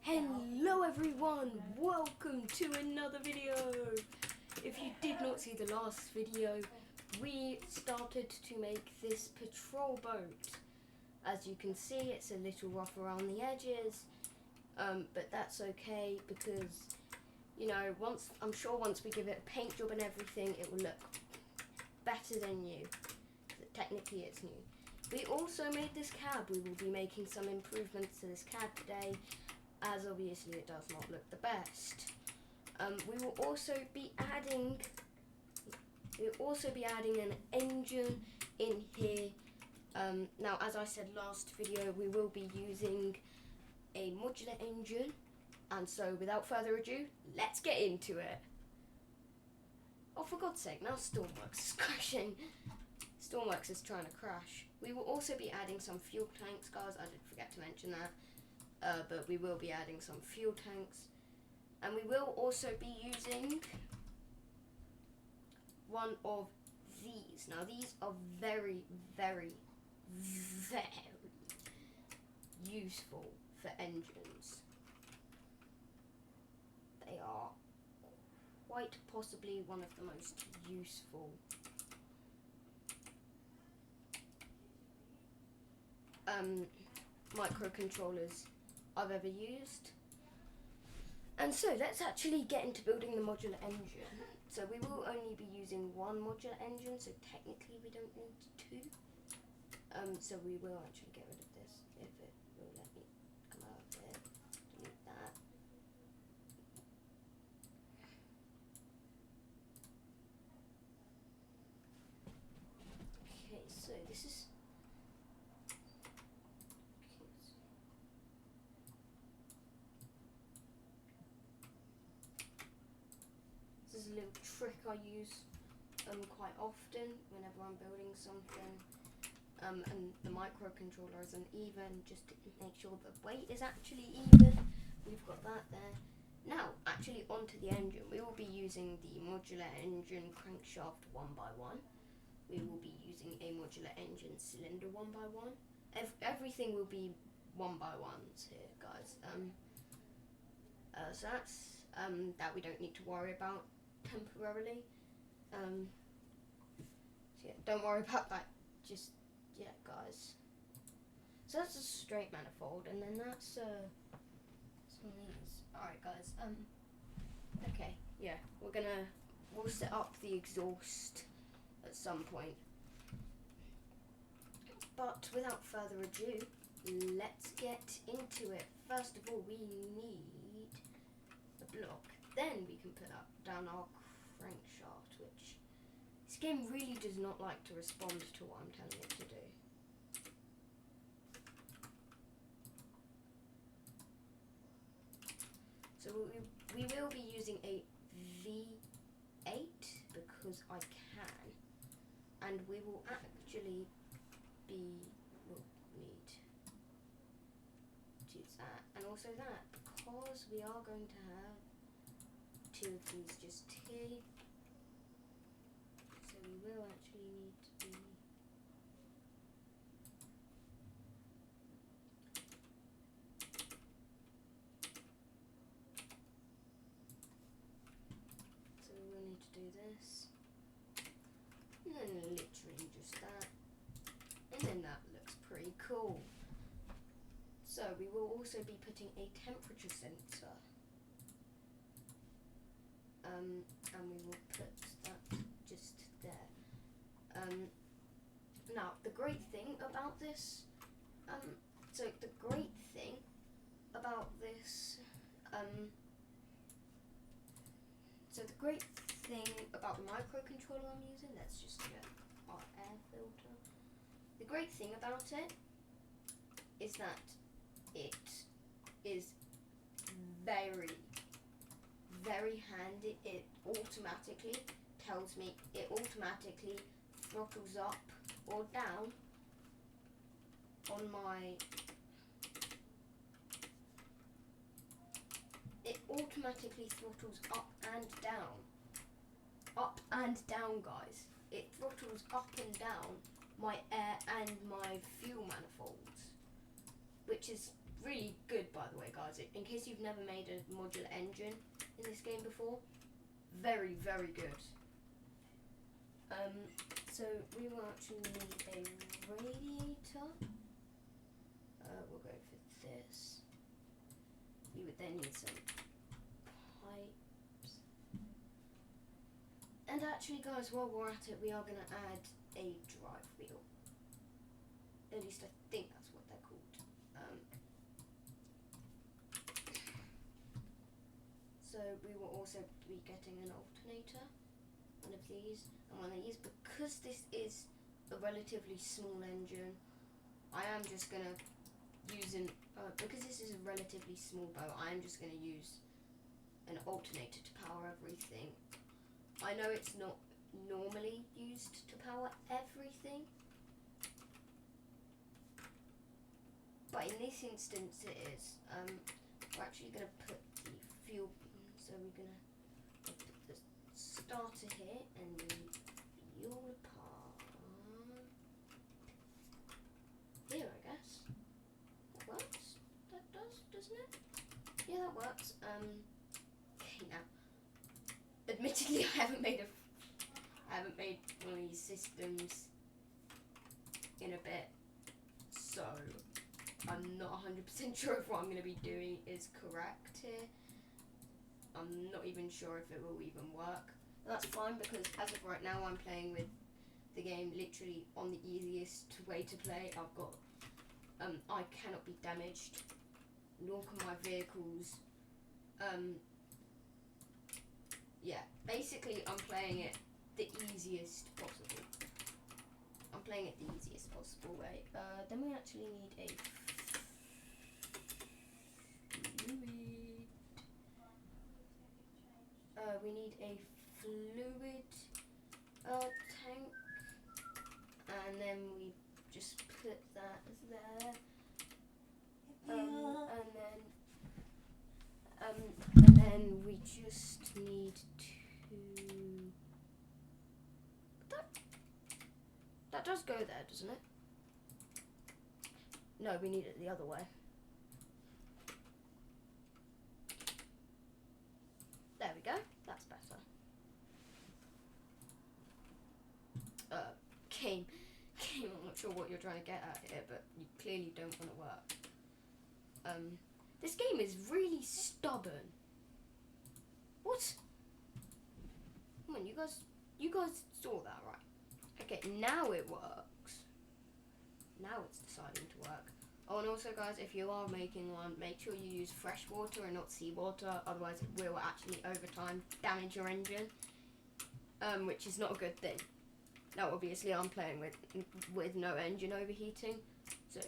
Hello everyone, welcome to another video. If you did not see the last video, we started to make this patrol boat. As you can see, it's a little rough around the edges, but that's okay because, you know, I'm sure once we give it a paint job and everything, it will look better than new. Technically it's new. We also made this cab. We will be making some improvements to this cab today, as obviously it does not look the best. We will also be adding an engine in here. Now, as I said last video, we will be using a modular engine, and so without further ado, let's get into it. Oh, for God's sake, now Stormworks is crashing. Stormworks is trying to crash. We will also be adding some fuel tanks, guys. I did forget to mention that. But we will be adding some fuel tanks. And we will also be using one of these. Now, these are very, very, very useful for engines. They are quite possibly one of the most useful microcontrollers I've ever used. And so let's actually get into building the modular engine. So we will only be using one modular engine, so technically we don't need two. So we will actually get rid of this if it will let me come out of it. Delete that. Okay, so this is a little trick I use quite often whenever I'm building something, and the microcontroller isn't even, just to make sure the weight is actually even. We've got that there. Now, actually onto the engine. We will be using the modular engine crankshaft 1x1. We will be using a modular engine cylinder 1x1. Everything will be 1x1s here, guys. So that's that we don't need to worry about temporarily. So yeah, don't worry about that just yet, guys. So that's a straight manifold, and then that's some of these. Alright, guys, okay, yeah, we'll set up the exhaust at some point. But without further ado, let's get into it. First of all, we need the block. Then we can put down our crankshaft, which this game really does not like to respond to what I'm telling it to do. So we will be using a V8 because I can, and we will actually we'll need to use that and also that because we are going to have two of these just here, so we will actually need to be do this, and then literally just that, and then that looks pretty cool. So we will also be putting a temperature sensor. And we will put that just there. Now, the great thing about this, the microcontroller I'm using, let's just get our air filter. The great thing about it is that it is very, very handy. It automatically tells me, it automatically throttles up or down on my, it automatically throttles up and down. Up and down, guys. It throttles up and down my air and my fuel manifolds, which is really good, by the way, guys. In case you've never made a modular engine in this game before, very, very good. So we will actually need a radiator. We'll go for this. We would then need some pipes. And actually, guys, while we're at it, we are going to add a drive wheel. At least I think that's what they're called. So we will also be getting an alternator, one of these and one of these. Because this is a relatively small engine, I am just going to use because this is a relatively small boat, I am just going to use an alternator to power everything. I know it's not normally used to power everything, but in this instance it is. We're actually going to put the fuel, so we're going to put the starter here and the fuel part here, I guess. That works? That does, doesn't it? Yeah, that works. Okay, now, admittedly I haven't made one of these systems in a bit, so I'm not 100% sure if what I'm going to be doing is correct here. I'm not even sure if it will even work. But that's fine, because as of right now I'm playing with the game literally on the easiest way to play. I've got, I cannot be damaged, nor can my vehicles. Yeah, basically I'm playing it the easiest possible. I'm playing it the easiest possible way. Then we actually need a fluid. We need a fluid tank, and then we just put that there. And then we just need to. That does go there, doesn't it? No, we need it the other way. There we go. That's better. Game, I'm not sure what you're trying to get at here, but you clearly don't want to work. This game is really stubborn. What? Come on, you guys saw that, right? Okay, now it works. Now it's deciding to work. Oh, and also, guys, if you are making one, make sure you use fresh water and not seawater. Otherwise, it will actually, over time, damage your engine, which is not a good thing. Now, obviously, I'm playing with no engine overheating, so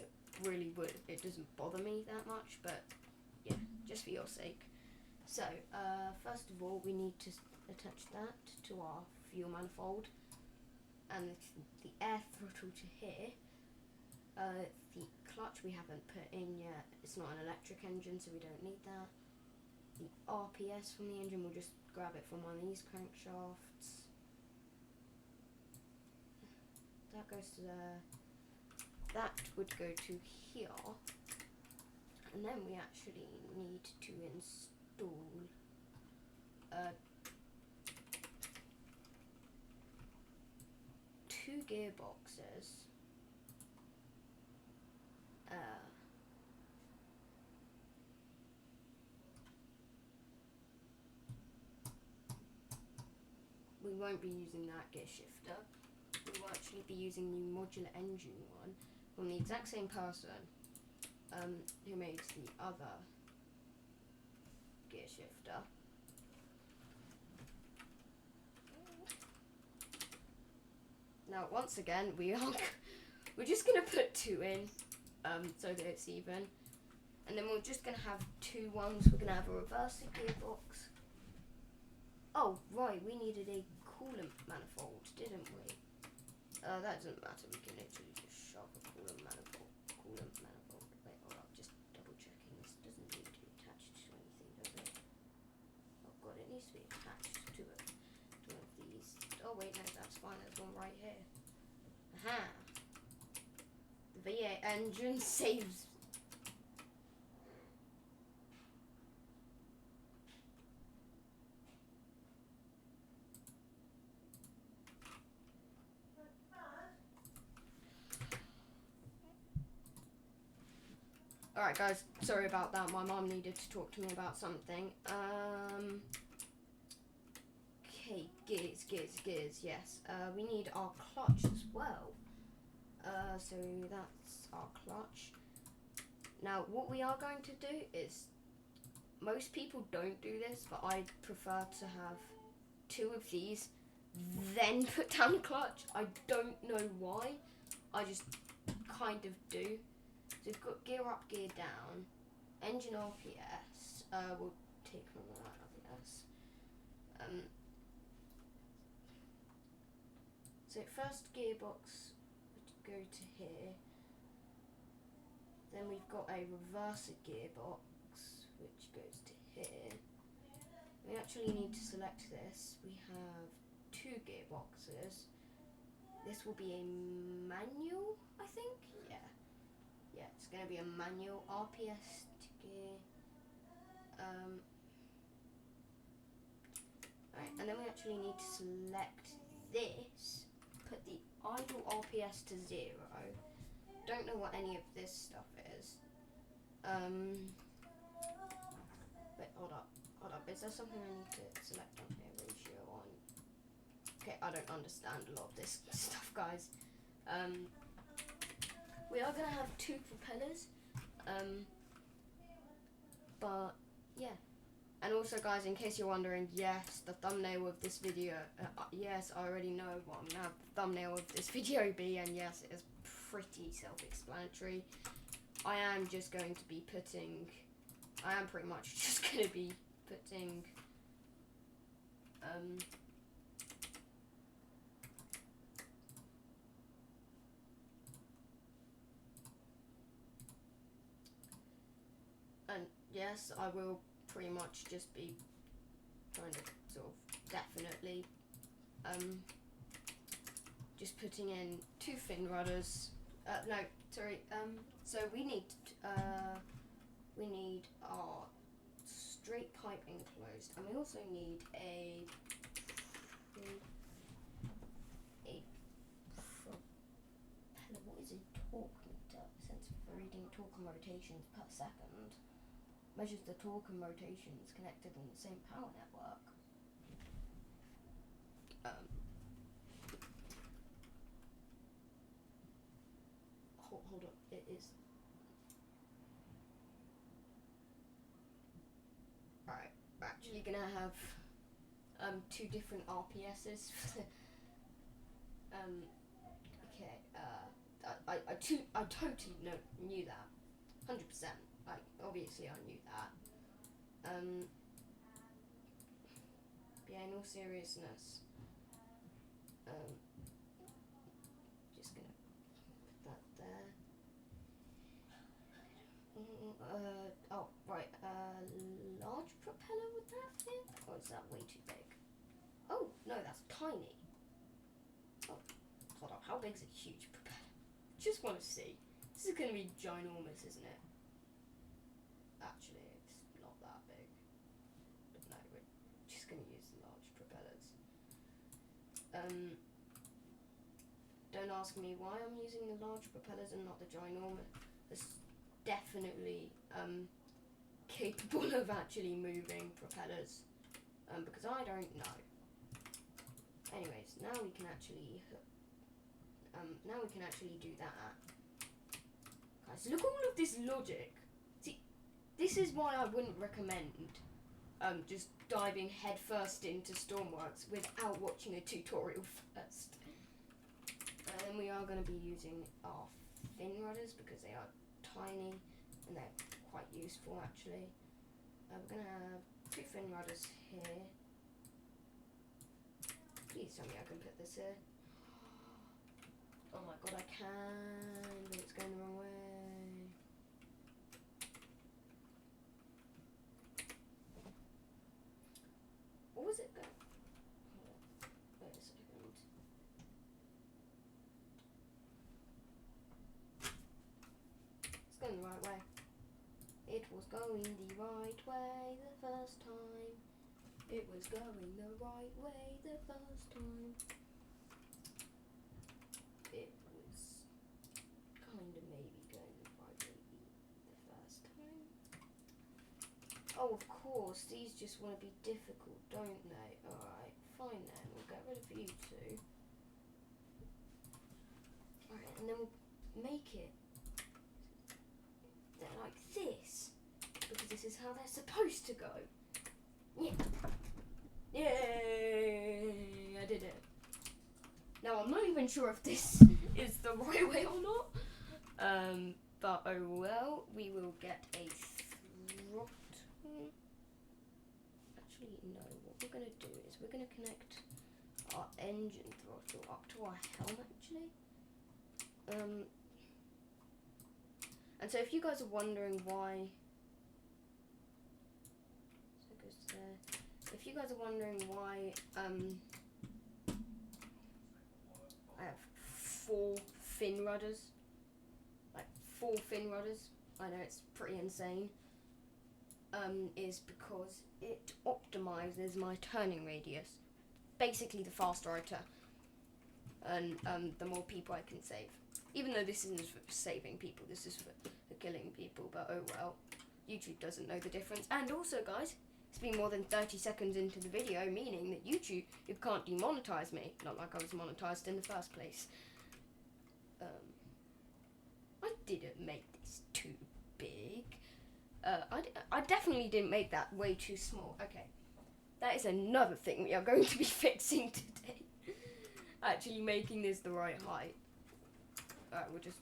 it doesn't bother me that much, but yeah, just for your sake. So, first of all, we need to attach that to our fuel manifold, and the air throttle to here. The clutch we haven't put in yet. It's not an electric engine, so we don't need that. The RPS from the engine, we'll just grab it from one of these crankshafts. That goes to there. That would go to here. And then we actually need to install two gearboxes. We won't be using that gear shifter. We will actually be using the modular engine one from the exact same person who makes the other gear shifter. Now, once again, we're just gonna put two in, so that it's even, and then we're just gonna have two ones. We're gonna have a reversing gearbox. Oh, right, we needed a coolant manifold, didn't we? That doesn't matter. We can literally just shove a coolant manifold. Wait, hold up, just double checking. This doesn't need to be attached to anything, does it? Oh god, it needs to be attached to one of these. Oh wait, no, that's fine. There's one right here. Aha! The V8 engine saves. Alright guys, sorry about that. My mum needed to talk to me about something. Okay, gears, yes. We need our clutch as well. So that's our clutch. Now, what we are going to do is, most people don't do this, but I prefer to have 2 of these, then put down the clutch. I don't know why, I just kind of do. So we've got gear up, gear down, engine RPS, we'll take on that RPS. So first gearbox would go to here, then we've got a reverser gearbox which goes to here. We actually need to select this. We have 2 gearboxes. This will be a manual, I think? Yeah, it's going to be a manual RPS to gear. Right, and then we actually need to select this, put the idle RPS to 0. Don't know what any of this stuff is. Wait, hold up. Is there something I need to select on here? Ratio on. Okay, I don't understand a lot of this stuff, guys. We are gonna have 2 propellers. But yeah. And also, guys, in case you're wondering, yes, the thumbnail of this video. Yes, I already know what I'm gonna have the thumbnail of this video be, and yes, it is pretty self-explanatory. I am just going to be putting. I am pretty much just going to be putting and yes, I will pretty much just be trying to sort of definitely just putting in 2 fin rudders. No, sorry. So we need our straight pipe enclosed, and we also need a propeller. What is a torque meter? Sensor for reading torque and rotations per second. Measures the torque and rotations connected in the same power network. Hold on, it is. Alright, we're actually gonna have 2 different RPSs. Okay, I totally knew that. 100%. Like, obviously I knew that. Yeah, in all seriousness, just gonna put that there. Oh, right, large propeller would that fit? Or is that way too big? Oh, no, that's tiny. Oh, hold up, how big's a huge propeller? Just want to see. This is going to be ginormous, isn't it? Actually, it's not that big. But no, we're just going to use the large propellers. Don't ask me why I'm using the large propellers and not the ginormous. It's definitely capable of actually moving propellers, because I don't know. Anyways, now we can actually do that. Guys, look all of this logic. See, this is why I wouldn't recommend just diving headfirst into Stormworks without watching a tutorial first. And we are going to be using our fin rudders because they are tiny and they're quite useful actually. We're going to have 2 fin rudders here. Please tell me I can put this here. Oh my god, I can, but it's going the wrong way. What was it going? Wait a second. It's going the right way. It was going the right way the first time. It was going the right way the first time. It was kind of maybe going the right way the first Oh, of course, these just want to be difficult, don't they? Alright, fine then, we'll get rid of you two. Alright, and then we'll make it like this, because this is how they're supposed to go. Yeah. Yay! I did it. Now, I'm not even sure if this is the right way or not, but oh well, we will get a throttle. Actually, no, what we're going to do is we're going to connect our engine throttle up to our helm, actually. And so if you guys are wondering why, so it goes there. If you guys are wondering why I have 4 fin rudders, like 4 fin rudders, I know it's pretty insane, is because it optimizes my turning radius. Basically, the faster I turn, and the more people I can save. Even though this isn't for saving people, this is for killing people, but oh well. YouTube doesn't know the difference. And also, guys, it's been more than 30 seconds into the video, meaning that YouTube can't demonetize me. Not like I was monetized in the first place. I didn't make this too big. I definitely didn't make that way too small. Okay, that is another thing we are going to be fixing today. Actually making this the right height. Alright, we'll just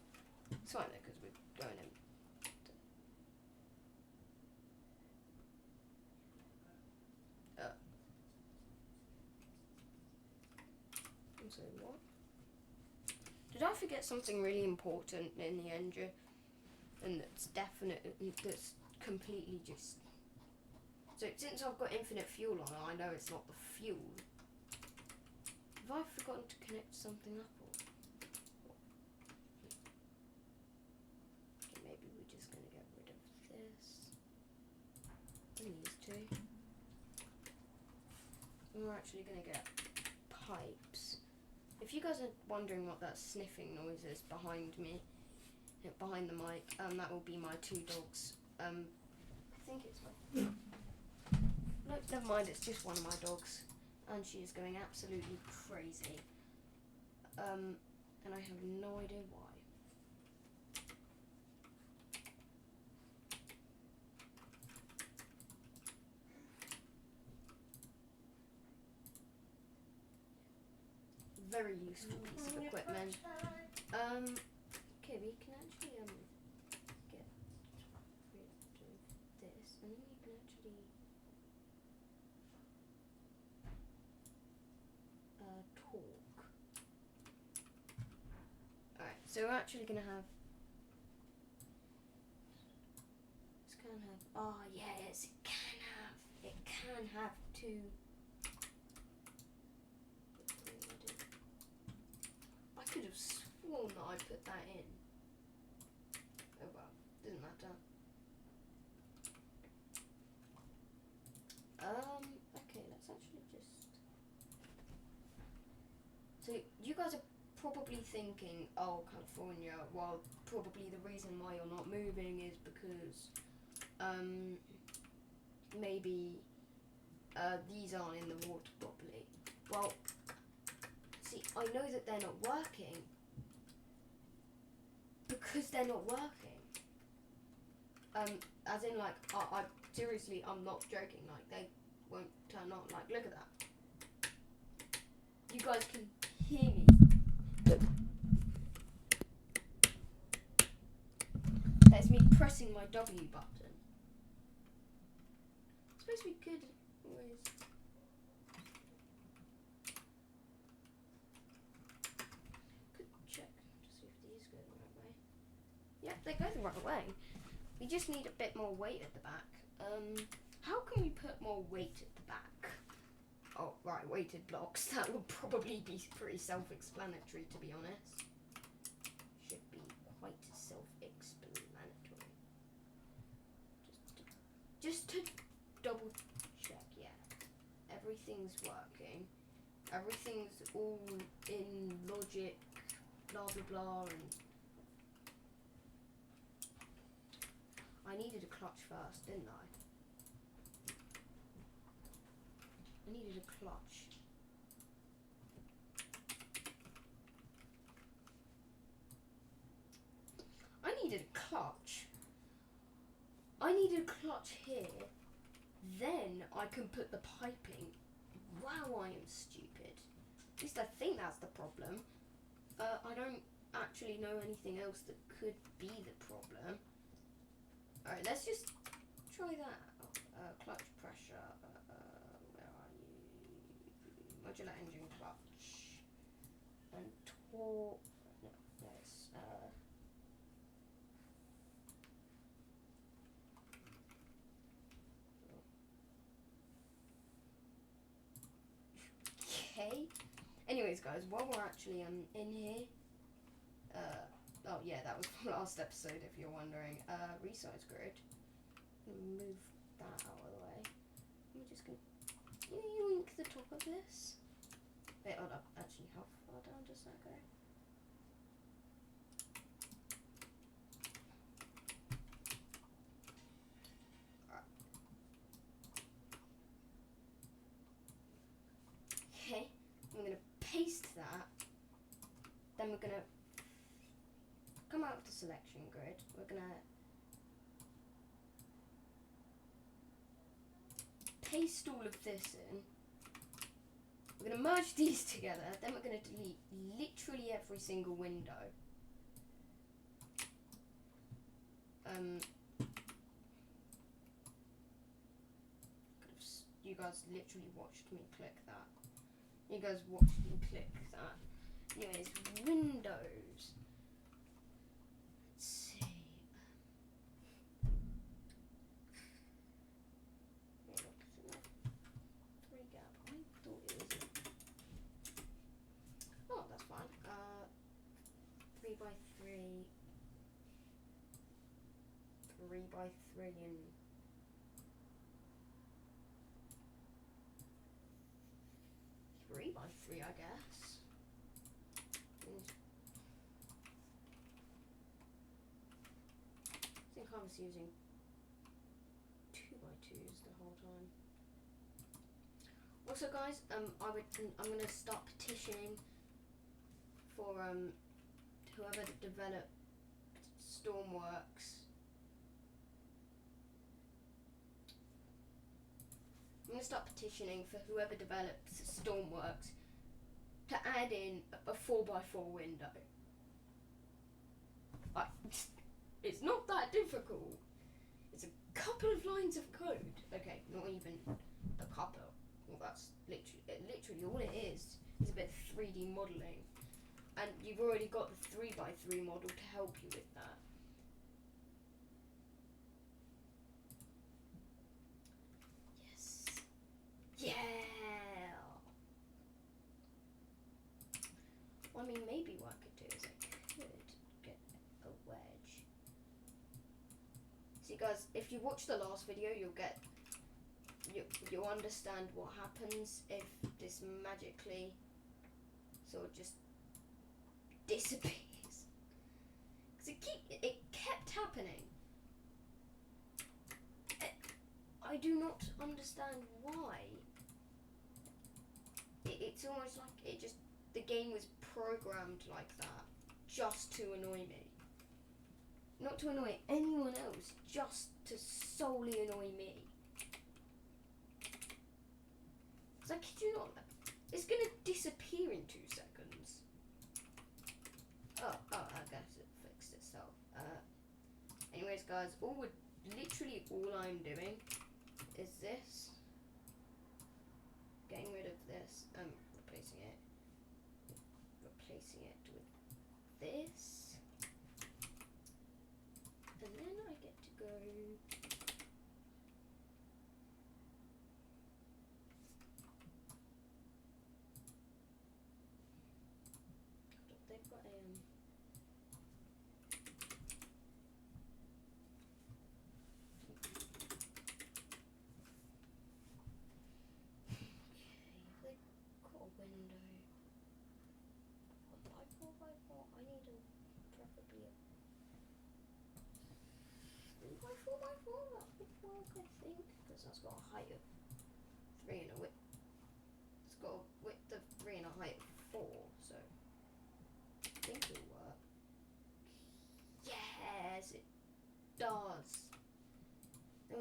sign it because we're going in. I'm sorry, what? Did I forget something really important in the engine? And that's that's completely just... So since I've got infinite fuel on, I know it's not the fuel. Have I forgotten to connect something up? Okay, maybe we're just going to get rid of this. And these two. And we're actually going to get pipes. If you guys are wondering what that sniffing noise is behind me, behind the mic, that will be my 2 dogs. I think it's my... No, never mind, it's just one of my dogs. And she is going absolutely crazy. And I have no idea why. Very useful piece of equipment. Okay, we can actually get rid of this, and then we can actually talk. Alright, so we're actually gonna have oh yes, it can have 2. I could have sworn that I put that in. Oh well, doesn't matter. Okay, let's actually just... So you guys are probably thinking, oh, California, well, probably the reason why you're not moving is because maybe these aren't in the water properly. Well, see, I know that they're not working because they're not working. As in, like, I seriously, I'm not joking, like, they won't turn on. Like, look at that. You guys can hear me. Look. That's me pressing my W button. It's supposed to be good. Could check to see if these go the right way. Yep, they go the right way. We just need a bit more weight at the back. How can we put more weight at the back? Oh, right, weighted blocks. That would probably be pretty self-explanatory, to be honest. Should be quite self-explanatory. Just to double check, yeah. Everything's working. Everything's all in logic, blah blah blah, and I needed a clutch first, didn't I? I needed a clutch. I needed a clutch. I needed a clutch here. Then I can put the piping. Wow, I am stupid. At least I think that's the problem. I don't actually know anything else that could be the problem. Alright, let's just try that out. Clutch pressure. Where are you? Modular engine clutch. And torque. No, yes. Okay. Anyways, guys, while we're actually in here, oh yeah, that was the last episode. If you're wondering, resize grid. Move that out of the way. I'm just gonna yoink the top of this. Wait, hold up. Actually, how far down does that go? Okay, I'm gonna paste that. Then we're gonna come out of the selection grid. We're gonna paste all of this in. We're gonna merge these together. Then we're gonna delete literally every single window. You guys literally watched me click that. You guys watched me click that. Anyways, windows. Let's see. Three gap. I thought it was. Oh, that's fine. 3 by 3. 3 by 3 and. By 3, I guess. I think I was using 2 by 2s the whole time. Also, guys, I'm gonna start petitioning for whoever developed Stormworks. I'm going to start petitioning for whoever develops Stormworks to add in a 4x4 window. It's not that difficult. It's a couple of lines of code. Okay, not even a couple. Well, that's literally all it is a bit of 3D modelling. And you've already got the 3x3 model to help you with that. Yeah! Well, I mean, maybe what I could do is I could get a wedge. See, guys, if you watch the last video, you'll understand what happens if this magically sort of just disappears. Because it kept happening. I do not understand why. It's almost like the game was programmed like that just to annoy me. Not to annoy anyone else, just to solely annoy me. Because I kid you not, it's gonna disappear in 2 seconds. Oh, I guess it fixed itself. Anyways, guys, all I'm doing is this. Getting rid of this, replacing it with this, and then I get to go they've got window 1x4x4. I need preferably a 3x4x4. That would work, I think, because that's got a height of 3 and a width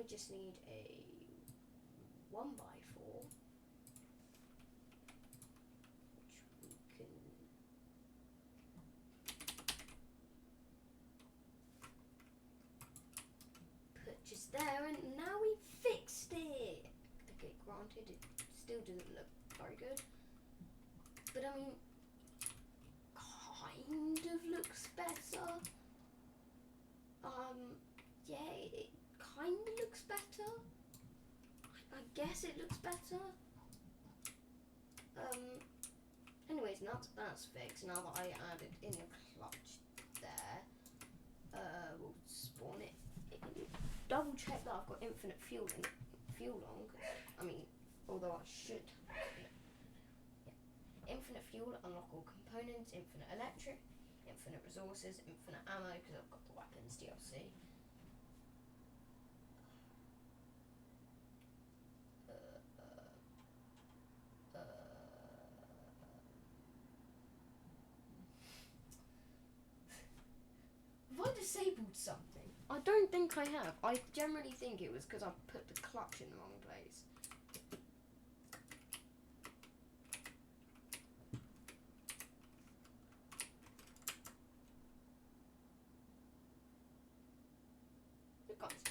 we just need a 1x4, which we can put just there, and now we fixed it. Okay, granted, it still doesn't look very good, but I mean, kind of looks better. Yeah, it kind of looks better. I guess it looks better. Anyways, now that's fixed. Now that I added in a clutch there, we'll spawn it. Double check that I've got infinite fuel on. I mean, although I should. Yeah. Infinite fuel, unlock all components, infinite electric, infinite resources, infinite ammo, because I've got the weapons DLC. Have I disabled something? I don't think I have. I generally think it was because I put the clutch in the wrong place. Look, guys.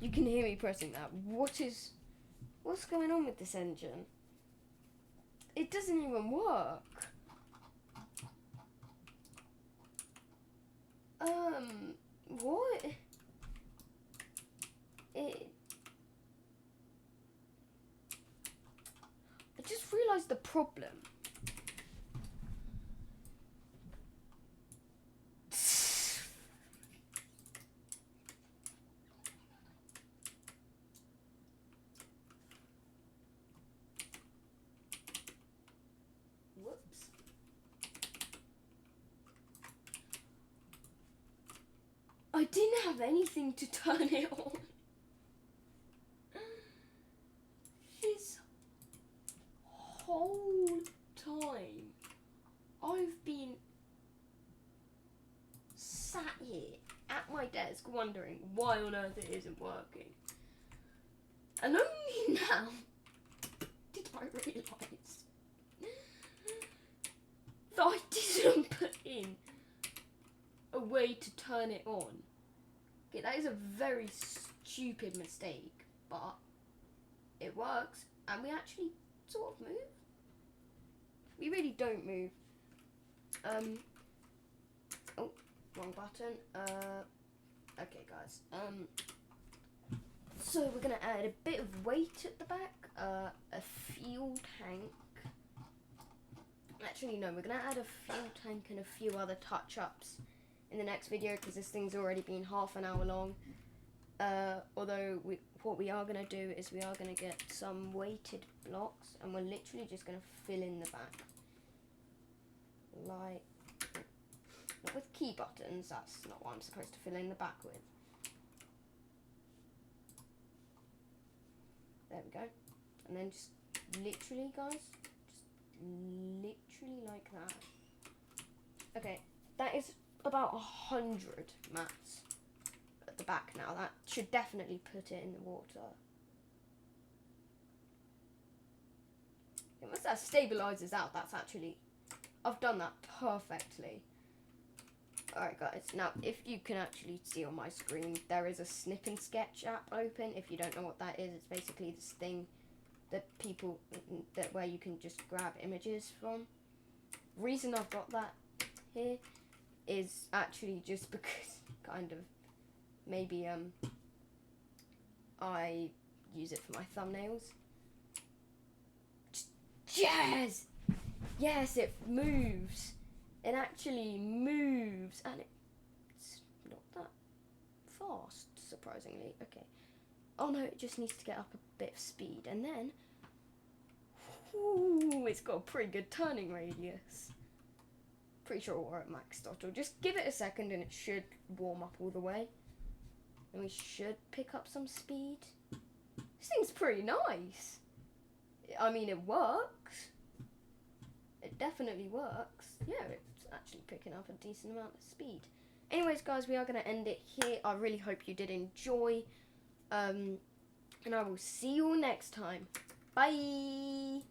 You can hear me pressing that. What's going on with this engine? It doesn't even work. What? I just realised the problem. Whoops. I didn't have anything to turn it on. This whole time I've been sat here at my desk wondering why on earth it isn't working. And only now did I realise that I didn't put in a way to turn it on. Okay, that is a very stupid mistake, but it works, and we actually sort of move. We really don't move. Oh, wrong button. Okay, guys. So we're gonna add a bit of weight at the back. A fuel tank. Actually, no, we're gonna add a fuel tank and a few other touch-ups in the next video, because this thing's already been half an hour long. Although what we are going to do is we are going to get some weighted blocks, and we're literally just going to fill in the back. Like, not with key buttons, that's not what I'm supposed to fill in the back with. There we go. And then just literally, guys, just literally like that. Okay, that is about 100 mats at the back now. That should definitely put it in the water. Once that stabilizes out, that's actually, I've done that perfectly. Alright guys, now if you can actually see on my screen, there is a snip and sketch app open. If you don't know what that is, it's basically this thing that where you can just grab images from. Reason I've got that here is actually just because kind of maybe I use it for my thumbnails. Yes! Yes, it moves. It actually moves, and it's not that fast, surprisingly. Okay. Oh no, it just needs to get up a bit of speed, and then ooh, it's got a pretty good turning radius. Pretty sure we're at max throttle. Just give it a second and it should warm up all the way. And we should pick up some speed. This thing's pretty nice. I mean, it works. It definitely works. Yeah, it's actually picking up a decent amount of speed. Anyways, guys, we are going to end it here. I really hope you did enjoy. And I will see you all next time. Bye!